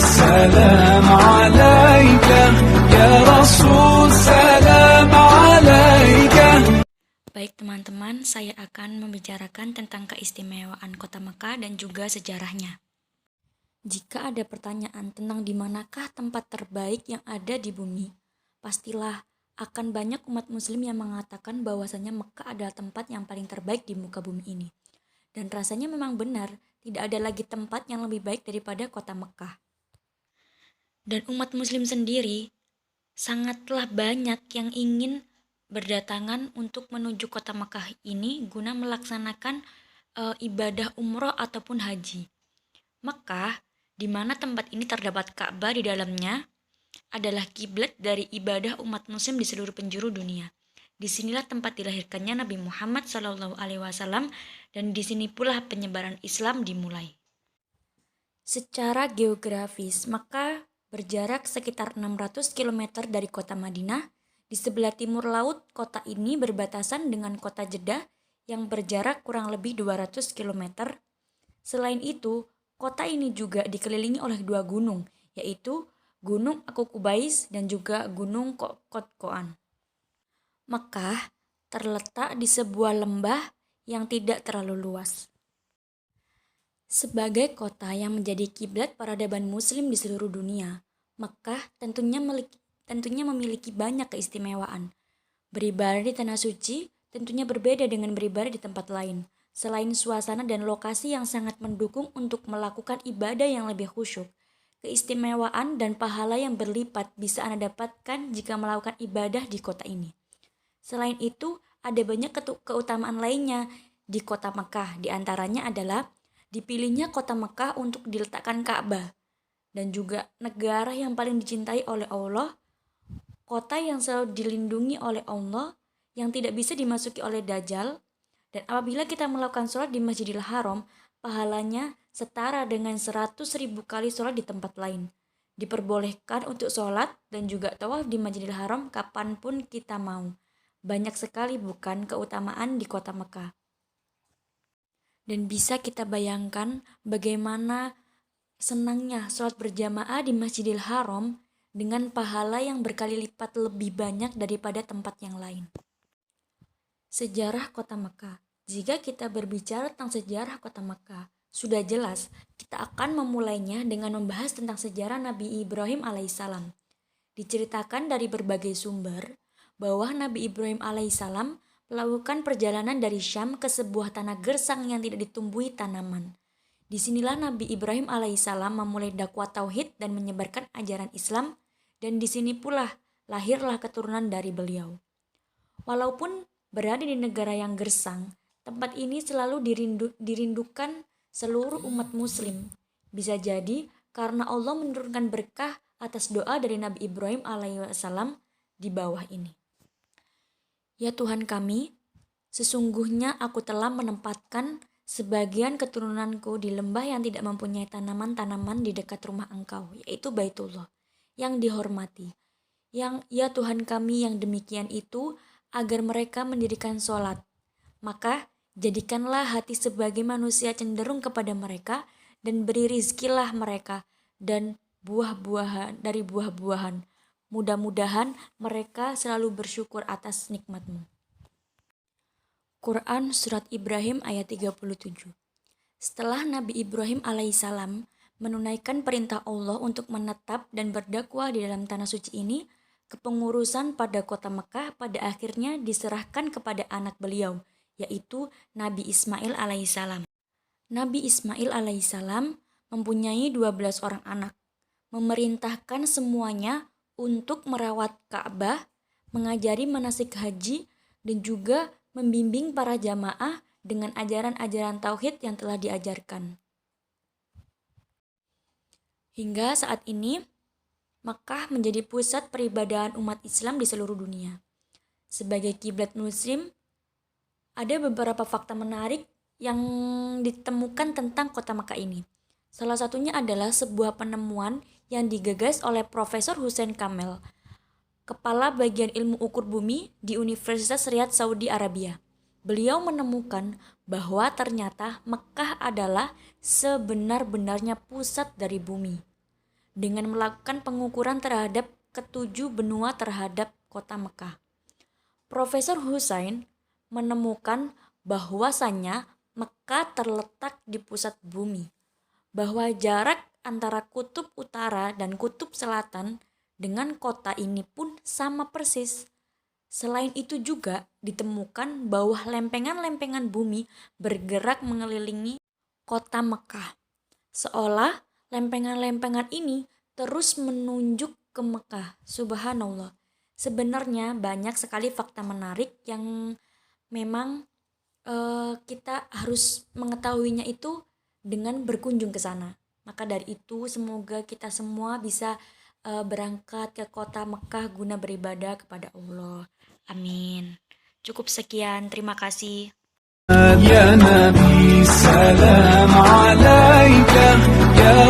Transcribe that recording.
السلام عليك يا رسول سلام عليك. Baik teman-teman, saya akan membicarakan tentang keistimewaan kota Mekah dan juga sejarahnya. Jika ada pertanyaan tentang di manakah tempat terbaik yang ada di bumi, pastilah akan banyak umat muslim yang mengatakan bahwasanya Mekah adalah tempat yang paling terbaik di muka bumi ini. Dan rasanya memang benar, tidak ada lagi tempat yang lebih baik daripada kota Mekah. Dan umat muslim sendiri sangatlah banyak yang ingin berdatangan untuk menuju kota Mekah ini guna melaksanakan ibadah umroh ataupun haji. Mekah, di mana tempat ini terdapat Ka'bah di dalamnya, adalah kiblat dari ibadah umat muslim di seluruh penjuru dunia. Disinilah tempat dilahirkannya Nabi Muhammad SAW dan di sini pula penyebaran Islam dimulai. Secara geografis, Mekah berjarak sekitar 600 km dari kota Madinah. Di sebelah timur laut, kota ini berbatasan dengan kota Jeddah yang berjarak kurang lebih 200 km. Selain itu, kota ini juga dikelilingi oleh dua gunung, yaitu Gunung Akukubais dan juga Gunung Qotqoan. Mekah terletak di sebuah lembah yang tidak terlalu luas. Sebagai kota yang menjadi kiblat peradaban muslim di seluruh dunia, Mekah tentunya memiliki banyak keistimewaan. Beribadah di tanah suci tentunya berbeda dengan beribadah di tempat lain. Selain suasana dan lokasi yang sangat mendukung untuk melakukan ibadah yang lebih khusyuk, keistimewaan dan pahala yang berlipat bisa Anda dapatkan jika melakukan ibadah di kota ini. Selain itu, ada banyak keutamaan lainnya di kota Mekah. Di antaranya adalah dipilihnya kota Mekah untuk diletakkan Ka'bah, dan juga negara yang paling dicintai oleh Allah, kota yang selalu dilindungi oleh Allah, yang tidak bisa dimasuki oleh Dajjal, dan apabila kita melakukan sholat di Masjidil Haram, pahalanya setara dengan 100.000 kali sholat di tempat lain. Diperbolehkan untuk sholat dan juga tawaf di Masjidil Haram kapanpun kita mau. Banyak sekali bukan keutamaan di kota Mekah. Dan bisa kita bayangkan bagaimana senangnya sholat berjamaah di Masjidil Haram dengan pahala yang berkali lipat lebih banyak daripada tempat yang lain. Sejarah kota Mekah. Jika kita berbicara tentang sejarah kota Mekah, sudah jelas kita akan memulainya dengan membahas tentang sejarah Nabi Ibrahim alaihissalam. Diceritakan dari berbagai sumber bahwa Nabi Ibrahim alaihissalam melakukan perjalanan dari Syam ke sebuah tanah gersang yang tidak ditumbuhi tanaman. Disinilah Nabi Ibrahim alaihissalam memulai dakwah tauhid dan menyebarkan ajaran Islam, dan di sini pula lahirlah keturunan dari beliau. Walaupun berada di negara yang gersang, tempat ini selalu dirindukan seluruh umat muslim. Bisa jadi karena Allah menurunkan berkah atas doa dari Nabi Ibrahim alaihissalam di bawah ini. Ya Tuhan kami, sesungguhnya aku telah menempatkan sebagian keturunanku di lembah yang tidak mempunyai tanaman-tanaman di dekat rumah Engkau, yaitu Baitullah, yang dihormati. Ya Tuhan kami yang demikian itu, agar mereka mendirikan sholat. Maka jadikanlah hati sebagai manusia cenderung kepada mereka, dan beri rizkilah mereka dan dari buah-buahan. Mudah-mudahan mereka selalu bersyukur atas nikmat-Mu. Quran Surat Ibrahim ayat 37. Setelah Nabi Ibrahim alaihissalam menunaikan perintah Allah untuk menetap dan berdakwah di dalam tanah suci ini, kepengurusan pada kota Mekah pada akhirnya diserahkan kepada anak beliau, yaitu Nabi Ismail alaihissalam. Nabi Ismail alaihissalam mempunyai 12 orang anak, memerintahkan semuanya untuk merawat Ka'bah, mengajari manasik haji, dan juga membimbing para jamaah dengan ajaran-ajaran tauhid yang telah diajarkan. Hingga saat ini, Mekah menjadi pusat peribadahan umat Islam di seluruh dunia. Sebagai kiblat muslim, ada beberapa fakta menarik yang ditemukan tentang kota Mekah ini. Salah satunya adalah sebuah penemuan yang digagas oleh Profesor Hussein Kamel, Kepala Bagian Ilmu Ukur Bumi di Universitas Riyadh, Saudi Arabia. Beliau menemukan bahwa ternyata Mekah adalah sebenar-benarnya pusat dari bumi. dengan melakukan pengukuran terhadap ketujuh benua terhadap kota Mekah. Profesor Hussein menemukan bahwasannya Mekah terletak di pusat bumi, bahwa jarak antara kutub utara dan kutub selatan dengan kota ini pun sama persis. Selain itu juga ditemukan bahwa lempengan-lempengan bumi bergerak mengelilingi kota Mekah, seolah lempengan-lempengan ini terus menunjuk ke Mekah. Subhanallah. Sebenarnya banyak sekali fakta menarik yang memang kita harus mengetahuinya itu dengan berkunjung ke sana. Maka dari itu semoga kita semua bisa berangkat ke kota Mekah guna beribadah kepada Allah. Amin. Cukup sekian, terima kasih. يا نبي سلام عليك يا